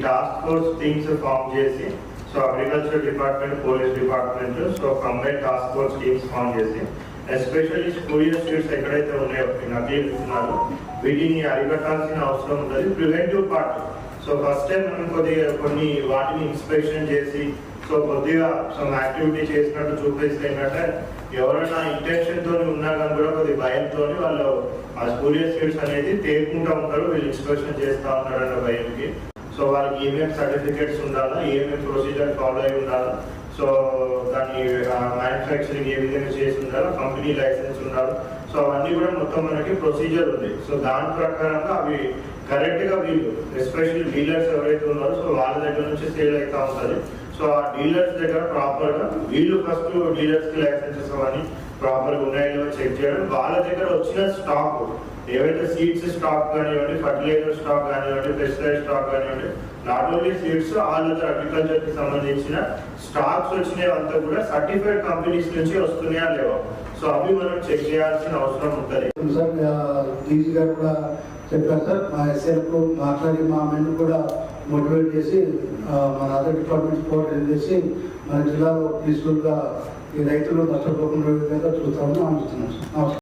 Task force teams form చేసి so agriculture department, police department so combine task force teams form చేసి especially spurious seeds ఎక్కడైతే ఉన్నాయో నకిలీ విత్తనాలు వీటిని అరికట్టాల్సిన అవసరం ఉంటుంది. Preventive part so first time మనం కొన్ని వాటిని ఇన్స్పెక్షన్ చేసి సో కొద్దిగా సమ్ యాక్టివిటీ చేసినట్టు చూపిస్తే ఏంటంటే ఎవరైనా ఇంటెన్షన్ తోని ఉన్నా కానీ కూడా కొద్ది భయంతో వాళ్ళు ఆ స్పూరియస్ సీడ్స్ అనేది తేలుకుంటూ ఉంటారు, వీళ్ళు ఇన్స్పెక్షన్ చేస్తూ ఉంటారు అన్న భయంకి. సో వాళ్ళకి ఏమేమి సర్టిఫికేట్స్ ఉండాలా, ఏమేమి ప్రొసీజర్ ఫాలో అయి ఉండాలా, సో దాని మ్యానుఫ్యాక్చరింగ్ ఏ విధంగా చేసి ఉండాలో, కంపెనీ లైసెన్స్ ఉండాలి. సో అవన్నీ కూడా మొత్తం మనకి ప్రొసీజర్ ఉంది. సో దాని ప్రకారంగా అవి కరెక్ట్గా వీళ్ళు ఎస్పెషల్లీ డీలర్స్ ఎవరైతే ఉన్నారో సో వాళ్ళ దగ్గర నుంచి సేల్ అవుతూ ఉంటుంది. సో ఆ డీలర్స్ దగ్గర ప్రాపర్గా వీళ్ళు ఫస్ట్ డీలర్స్కి లైసెన్సెస్ అవన్నీ ప్రాపర్గా ఉన్నాయో చెక్ చేయడం, వాళ్ళ దగ్గర వచ్చిన స్టాక్ ఏవైతే సీడ్స్ స్టాక్ కానివ్వండి, ఫర్టిలైజర్ స్టాక్ కానివ్వండి, పెస్టిసైడ్ స్టాక్ కానివ్వండి, not only seeds all other agriculture కి సంబంధించిన స్టాక్స్ వచ్చినవంతా కూడా సర్టిఫైడ్ కంపెనీస్ నుంచి వస్తున్నాయా లేవా, సో అవి మనం చెక్ చేయాల్సిన అవసరం ఉంటుంది. డీజీ గారు కూడా చెప్పారు సార్, మా ఎస్ఐలకు మాట్లాడి మా మెన్ను కూడా మోటివేట్ చేసి మన అదర్ డిపార్ట్మెంట్స్ కోఆర్డినేట్ చేసి మన జిల్లాలో పీస్ఫుల్గా ఈ రైతులు నష్టపోకుండా విధంగా చూస్తామని ఆలోచిస్తున్నాం సార్.